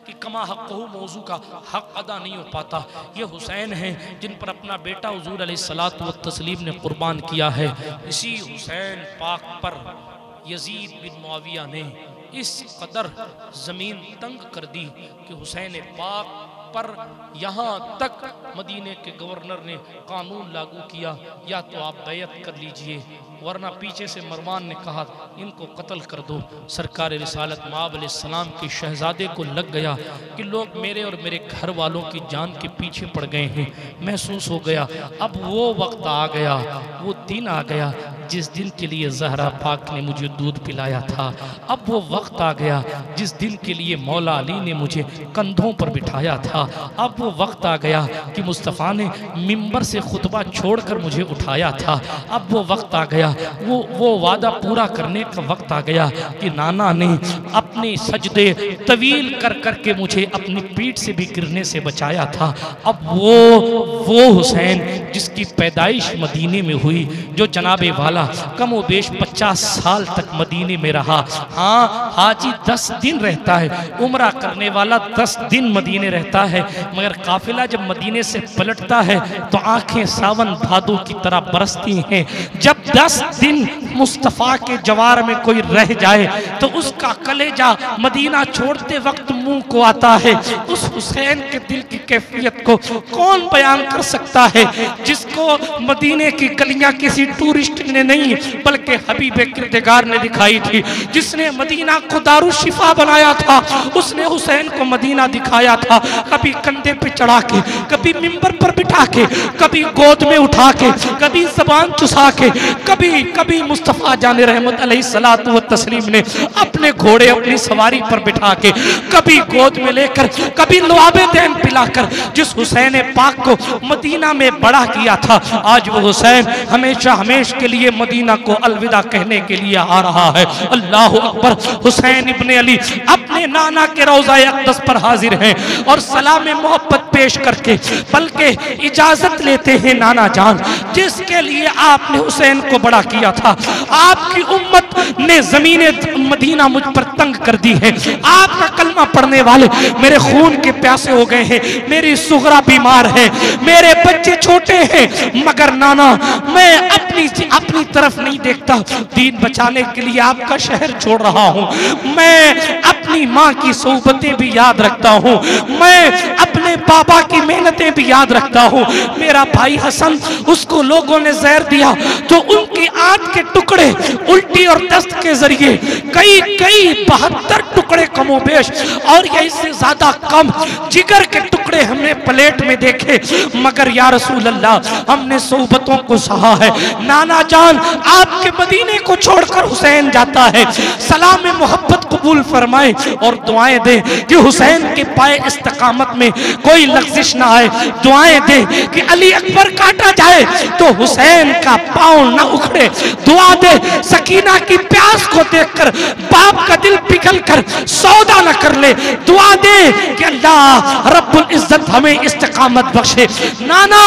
कि कमा हक़्क़हू मौजू का हक अदा नहीं हो पाता। ये हुसैन हैं जिन पर अपना बेटा हुज़ूर अलैहिस्सलातु वत्तस्लीम ने कुर्बान किया है। इसी हुसैन पाक पर यजीद बिन मुआविया ने इस कदर ज़मीन तंग कर दी कि हुसैन पाक पर यहाँ तक मदीने के गवर्नर ने कानून लागू किया, या तो आप बैयत कर लीजिए वरना पीछे से मरवान ने कहा इनको कत्ल कर दो। सरकार रिसालत मआब अलैहिस्सलाम के शहजादे को लग गया कि लोग मेरे और मेरे घर वालों की जान के पीछे पड़ गए हैं। महसूस हो गया अब वो वक्त आ गया, वो दिन आ गया जिस दिन के लिए ज़हरा पाक ने मुझे दूध पिलाया था। अब वो वक्त आ गया जिस दिन के लिए मौला अली ने मुझे कंधों पर बिठाया था। अब वो वक्त आ गया कि मुस्तफ़ा ने मिंबर से खुतबा छोड़कर मुझे उठाया था। अब वो वक्त आ गया, वो वादा पूरा करने का वक्त आ गया कि नाना ने अपने सजदे तवील कर कर के मुझे अपनी पीठ से भी गिरने से बचाया था। अब वो हुसैन जिसकी पैदाइश मदीने में हुई, जो जनाबे वाला कम व बेश 50 साल तक मदीने में रहा। हाँ, हाजी 10 दिन रहता है, उम्रा करने वाला 10 दिन मदीने रहता है, मगर काफिला जब मदीने से पलटता है तो आंखें सावन भादों की तरह बरसती हैं। जब 10 दिन मुस्तफ़ा के जवार में कोई रह जाए तो उसका कलेजा मदीना छोड़ते वक्त मुंह को आता है। उस हुसैन के दिल की कैफियत को कौन बयान कर सकता है, जिसको मदीने की गलियां किसी टूरिस्ट ने नहीं बल्कि हबीबे किरदार ने दिखाई थी। जिसने मदीना को दारुशिफा बनाया था उसने हुसैन को मदीना दिखाया था। कभी कंधे पे चढ़ा के, कभी मिंबर पर बिठा के, कभी गोद में उठा के, कभी ज़बान चुसा के, कभी मुस्तफ़ा जाने रहमत अलैहिस्सलातु वत्तस्लीम ने अपने घोड़े अपनी सवारी पर बिठा के, कभी गोद में लेकर, कभी लुआबे दैन पिलाकर जिस हुसैन पाक को मदीना में बड़ा किया था, आज वो हुसैन हमेशा हमेशा के लिए मदीना को अलविदा कहने के लिए आ रहा है। अल्लाह अकबर। हुसैन इब्ने अली अपने नाना के रोज़ा-ए अक़दस पर हाजिर हैं और सलाम मोहब्बत पेश करके बल्कि इजाजत लेते हैं नाना जान, जिसके लिए आपने हुसैन को बड़ा किया था। आपकी उम्मत ने ज़मीने मदीना मुझ पर तंग कर दी है। आपका कलमा पढ़ने वाले मेरे खून के प्यासे हो गए हैं। मेरी सुगरा बीमार है, मेरे बच्चे छोटे हैं, मगर नाना मैं अपनी तरफ नहीं देखता। दीन बचाने के लिए आपका शहर छोड़ रहा हूँ। मैं अपनी माँ की सोबतें भी याद रखता हूँ, मैं अपने पापा की मेहनतें भी याद रखता हूँ। मेरा भाई हसन, उसको लोगों ने जहर दिया तो उनकी आंत के टुकड़े उल्टी और दस्त के जरिए कई 72 टुकड़े कमोबेश और या इससे ज्यादा कम जिगर के टुकड़े हमने प्लेट में देखे, मगर या रसूल अल्लाह हमने सोबतों को सहा है। नाना जान आपके मदीने को छोड़कर हुसैन जाता है। सलाम मोहब्बत कबूल फरमाए और दुआएं दे कि हुसैन के पाए इस्तिकामत में कोई लग़्ज़िश ना आए। दुआएं दे कि अली अकबर काटा जाए तो हुसैन का पांव न उखड़े। दुआ दे सकीना की प्यास को देखकर बाप का दिल पिघल कर सौदा न कर ले। दुआ दे कि अल्लाह रब्बुल इज्जत हमें इस्तिकामत बख्शे। नाना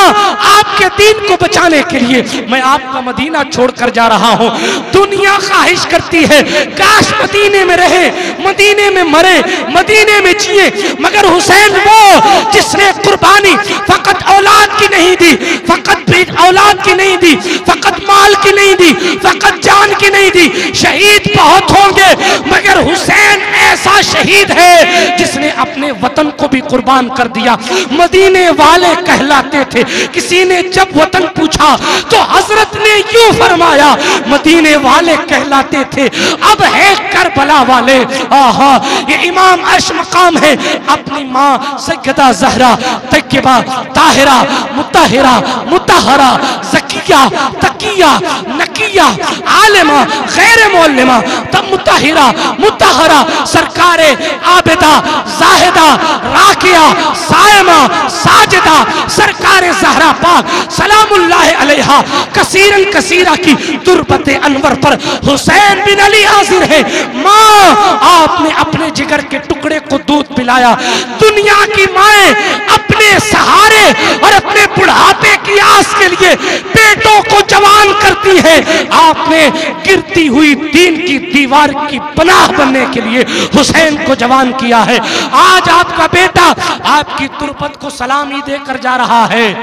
आपके दीन को बचाने के लिए मैं आपका मदीना छोड़कर जा रहा हूँ। दुनिया ख्वाहिश करती है काश मदीने में रहे, मदीने में मरे, मदीने में जिए, मगर हुसैन वो जिसने कुर्बानी फकत औलाद की नहीं दी, फकत औलाद की नहीं दी, फकत माल की नहीं दी, फकत जान की नहीं दी। शहीद बहुत होंगे मगर हुसैन ऐसा शहीद है जिसने अपने वतन को भी कुर्बान कर दिया। मदीने वाले कहलाते थे। किसी ने जब वतन पूछा तो हजरत ने यूं फरमाया, मदीने वाले कहलाते थे, अब है करबला वाले। आहा, ये इमाम अर्श मकाम है। अपनी माँ सैयदा ज़हरा तय्यबा ताहिरा मुत्तहिरा मुत्तहरा ज़किया तकिया नकिया आलिमा गैर मुअल्लिमा तब मुत्तहिरा मुत्तहरा सरकारे आबिदा ज़ाहिदा राकिया सायमा साजिदा सरकारे ज़हरा पाक सलामुल्लाहि अलैहा कसीरन कसीरा की तुरबत अनवर पर हुसैन बिन अली हाजिर है। माँ आपने अपने जिगर के टुकड़े को दूध पिलाया। दुनिया की माएँ अपने सहारे और अपने बुढ़ापे की आस के लिए बेटों को जवान करती बनती है। आपने गिरती हुई दीन की दीवार की पनाह बनने के लिए हुसैन को जवान किया है। आज आपका बेटा आपकी तुरबत को सलामी देकर जा रहा है।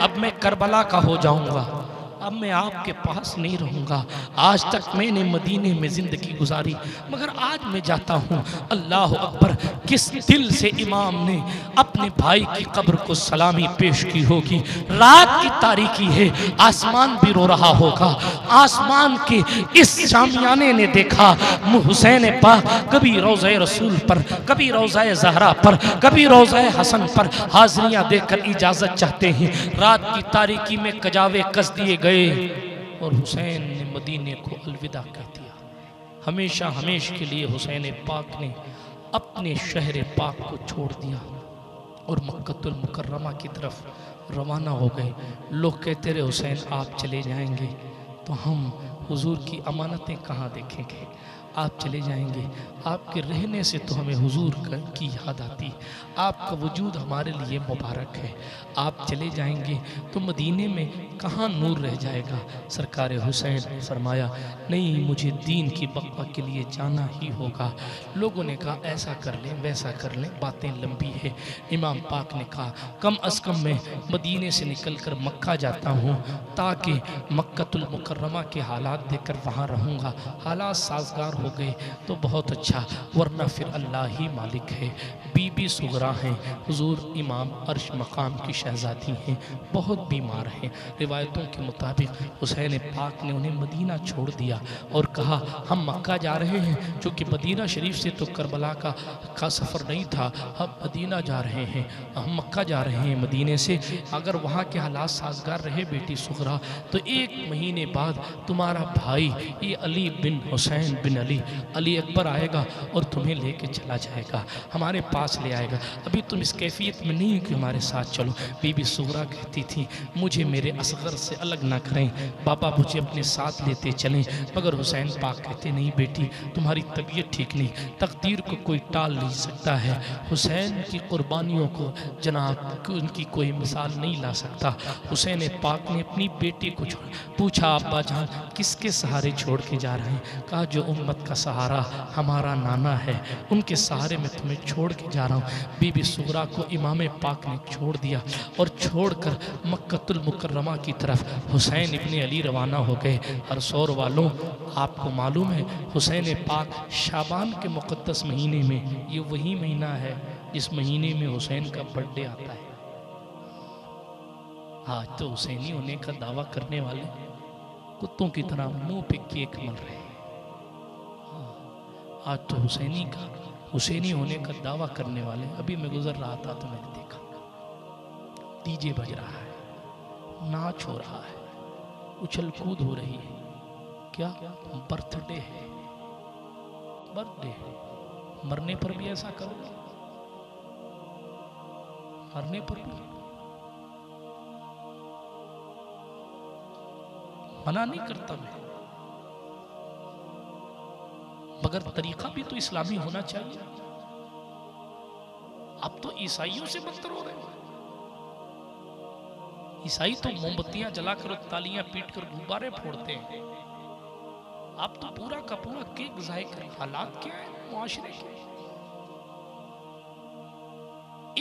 अब मैं करबला का हो जाऊंगा, अब मैं आपके पास नहीं रहूंगा। आज तक मैंने मदीने में जिंदगी गुजारी, मगर आज मैं जाता हूँ। अल्लाह अकबर, किस दिल से इमाम ने अपने भाई की कब्र को सलामी पेश की होगी। रात की तारीकी है, आसमान भी रो रहा होगा। आसमान के इस शामियाने ने देखा हुसैन पाक कभी रोज़े रसूल पर, कभी रोज़े ज़हरा पर, कभी रोज़े हसन पर हाज़रियाँ देकर इजाज़त चाहते हैं। रात की तारीकी में कजावे कस दिए गए और हुसैन ने मदीने को अलविदा कह दिया। हमेशा हमेशा के लिए हुसैन पाक ने अपने शहर पाक को छोड़ दिया और मक्कतुल मुकर्रमा की तरफ रवाना हो गए। लोग कहते रहे हुसैन आप चले जाएंगे तो हम हुजूर की अमानतें कहाँ देखेंगे। आप चले जाएंगे, आपके रहने से तो हमें हुजूर की याद आती, आपका वजूद हमारे लिए मुबारक है। आप चले जाएंगे तो मदीने में कहाँ नूर रह जाएगा। सरकार हुसैन ने फरमाया नहीं, मुझे दीन की बक़ा के लिए जाना ही होगा। लोगों ने कहा ऐसा कर लें वैसा कर लें, बातें लंबी है। इमाम पाक ने कहा कम अज़ कम मैं मदीने से निकल कर मक्का जाता हूँ ताकि मक्कतुल मुकर्रमा के हालात देखकर वहाँ रहूँगा। हालात साजगार हो गए तो बहुत अच्छा, वरना फिर अल्लाह ही मालिक है। बीबी सुगरा हैं, हुजूर इमाम अर्श मकाम की शहजादी हैं, बहुत बीमार हैं। रिवायतों के मुताबिक हुसैन पाक ने उन्हें मदीना छोड़ दिया और कहा हम मक्का जा रहे हैं, चूँकि मदीना शरीफ से तो करबला का सफ़र नहीं था, हम मदीना जा रहे हैं, हम मक्का जा रहे हैं मदीने से। अगर वहाँ के हालात साजगार रहे बेटी सुगरा तो 1 महीने बाद तुम्हारा भाई ये अली बिन हुसैन बिन अली अकबर आएगा और तुम्हें लेके चला जाएगा, हमारे पास ले आएगा। अभी तुम इस कैफियत में नहीं कि हमारे साथ चलो। बीबी सुगरा कहती थी मुझे मेरे असगर से अलग ना करें, बाबा मुझे अपने साथ लेते चलें। मगर हुसैन पाक कहते नहीं बेटी, तुम्हारी तबीयत ठीक नहीं, तकदीर को कोई टाल नहीं सकता है। हुसैन की कुर्बानियों को जनाब उनकी कोई मिसाल नहीं ला सकता। हुसैन पाक ने अपनी बेटी को पूछा अब्बा जान किसके सहारे छोड़ के जा रहे हैं। कहा जो उम्मत का सहारा हमारा नाना है, उनके सहारे में तुम्हें छोड़ के जा रहा हूँ। बीबी सुगरा को इमाम पाक ने छोड़ दिया और छोड़कर मक्कतुल मुकर्रमा की तरफ हुसैन इब्ने अली रवाना हो गए। अरसौर वालों, आपको मालूम है हुसैन पाक शाबान के मुक़द्दस महीने में, ये वही महीना है जिस महीने में हुसैन का बर्थडे आता है। आज तो हुसैनी होने का दावा करने वाले कुत्तों की तरह मुंह पे केक मल रहे हैं। आज तो हुसैनी होने का दावा करने वाले, अभी मैं गुजर रहा था तो मैंने देखा डीजे बज रहा है, नाच हो रहा है, उछल कूद हो रही है। क्या बर्थडे है, बर्थडे। मरने पर भी ऐसा करोगे? मरने पर भी मना नहीं करता मैं, मगर तरीका भी तो इस्लामी होना चाहिए। अब तो ईसाइयों से बदतर हो रहे हैं। ईसाई तो मोमबत्तियां जलाकर और तालियां पीटकर गुब्बारे फोड़ते हैं, आप तो पूरा का पूरा केक ज़ाय करें। हालात क्या है मुआशरे के?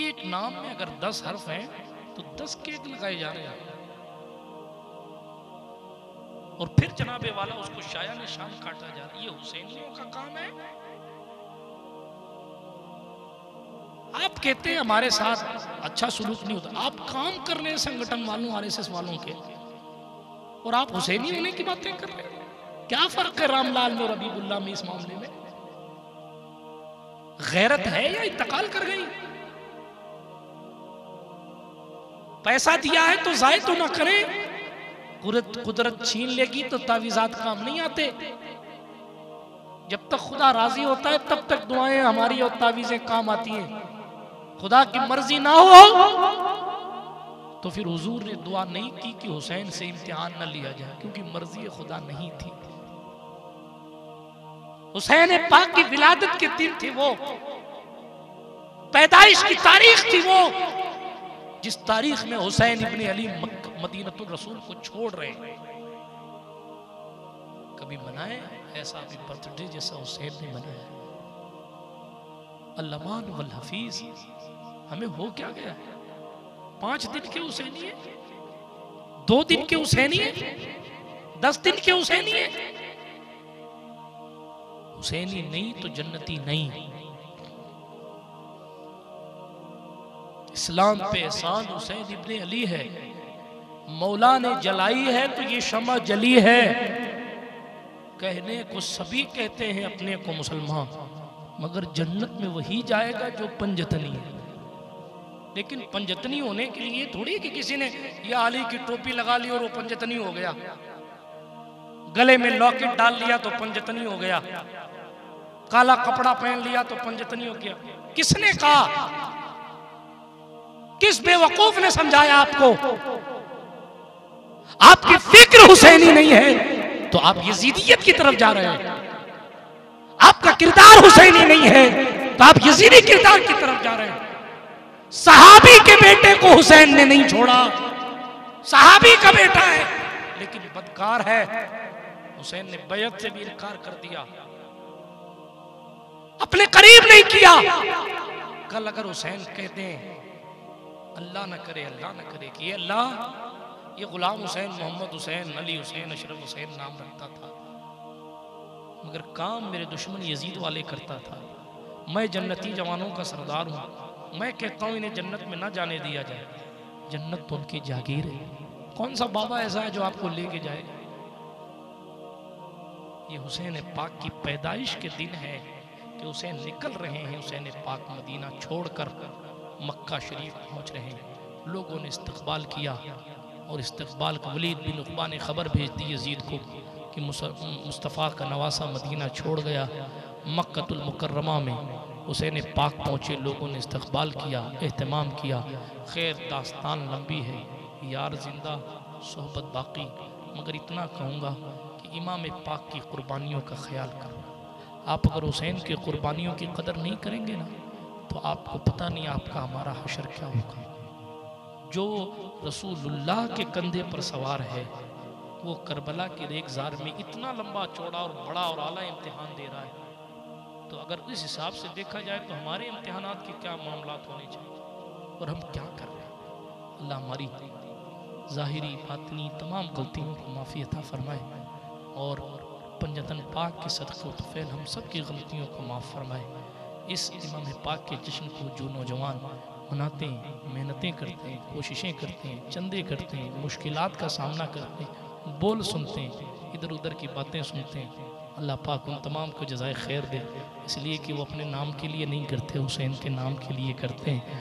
एक नाम में अगर 10 हर्फ हैं तो 10 केक लगाए जा रहे हैं और फिर जनाबे वाला उसको शाया निशान काटा जा रहा है। ये हुसैनियों का काम है। आप कहते हैं हमारे साथ अच्छा सुलूक नहीं होता, आप काम कर रहे हैं संगठन वालों आरएसएस वालों के, और आप हुसैनी होने की बातें कर रहे हैं। क्या फर्क है रामलाल में और हबीबुल्लाह में इस मामले में? गैरत है या इंतकाल कर गई? पैसा दिया है तो जाय तो ना करें। कुदरत छीन लेगी तो तावीज़ात काम नहीं आते। जब तक खुदा राजी होता है तब तक दुआएं हमारी और तावीज़ें काम आती हैं। खुदा की मर्जी ना हो तो फिर हुजूर ने दुआ नहीं की कि हुसैन से इम्तिहान न लिया जाए, क्योंकि मर्जी खुदा नहीं थी। हुसैन पाक की विलादत के दिन थे वो, पैदाइश की तारीख थी वो, जिस तारीख में हुसैन इब्ने अली मदीनतुर रसूल को छोड़ रहे हैं। कभी मनाए ऐसा भी बर्थडे जैसा हुसैन ने मनाया। अल्लामान वल हफीज, हमें हो क्या गया? 5 दिन के हुसैनी है, 2 दिन के हुसैनी है, 10 दिन के हुसैनी है। हुसैनी नहीं तो जन्नती नहीं। इस्लाम पे एहसान हुसैन इब्ने अली है। मौला ने जलाई है तो ये शमा जली है। कहने को सभी कहते हैं अपने को मुसलमान, मगर जन्नत में वही जाएगा जो पंजतनी है। लेकिन पंजतनी होने के लिए थोड़ी कि किसी ने या अली की टोपी लगा ली और वो पंजतनी हो गया, गले में लॉकेट डाल लिया तो पंजतनी हो गया, काला कपड़ा पहन लिया तो पंजतनी हो गया। किसने कहा? किस बेवकूफ ने समझाया आपको? आपकी फिक्र हुसैनी नहीं है तो आप यजीदियत की तरफ जा रहे हैं। आपका किरदार हुसैनी नहीं है तो आप यजीदी किरदार की तरफ जा रहे हैं। सहाबी के बेटे को हुसैन ने नहीं छोड़ा, सहाबी का बेटा है, लेकिन बदकार है, हुसैन ने बैत से भी इनकार कर दिया, अपने करीब नहीं किया। कल अगर हुसैन कहते हैं, अल्लाह न करे कि अल्लाह ये गुलाम हुसैन, मोहम्मद हुसैन, अली हुसैन, अशरफ हुसैन नाम रखता था, मगर काम मेरे दुश्मन यजीद वाले करता था। मैं जन्नती जवानों का सरदार हूँ, मैं कहता हूँ इन्हें जन्नत में ना जाने दिया जाए। जन्नत तो उनकी जागीर है। कौन सा बाबा ऐसा है जो आपको लेके जाएगा? ये हुसैन पाक की पैदाइश के दिन है कि हुसैन निकल रहे हैं। हुसैन पाक मदीना छोड़कर मक्का शरीफ पहुंच रहे हैं। लोगों ने इस्तकबाल किया और इस्तकबाल का वलीद बिन उक़बा ने खबर भेज दी यजीद को कि मुस्तफ़ा का नवासा मदीना छोड़ गया। मक्कतुल मुकर्रमा में हुसैन पाक पहुँचे, लोगों ने इस्तकबाल किया, एहतमाम किया। खैर दास्तान लंबी है, यार जिंदा सोहबत बाकी, मगर इतना कहूँगा कि इमाम पाक की कुर्बानियों का ख्याल करो। आप अगर हुसैन की कुर्बानियों की कदर नहीं करेंगे ना, तो आपको पता नहीं आपका हमारा हशर क्या होगा। जो रसूलुल्लाह के कंधे पर सवार है, वो करबला के रेगजार में इतना लंबा चौड़ा और बड़ा और आला इम्तिहान दे रहा है। तो अगर इस हिसाब से देखा जाए तो हमारे इम्तिहानात के क्या मामलात होने चाहिए और हम क्या कर रहे हैं। अल्लाह हमारी ज़ाहिरी बातिनी तमाम गलतियों को माफ़ी अता फरमाए और पंजतन पाक के सदक़े व तफ़ैल हम सब की गलतियों को माफ़ फरमाए। इस इमाम पाक के जश्न को जो नौजवान मनाते हैं, मेहनतें करते हैं, कोशिशें करते हैं, चंदे करते हैं, मुश्किलात का सामना करते हैं, बोल सुनते हैं, इधर उधर की बातें सुनते हैं, अल्लाह पाक उन तमाम को जज़ाए खैर दे। इसलिए कि वो अपने नाम के लिए नहीं करते, हुसैन के नाम के लिए करते हैं।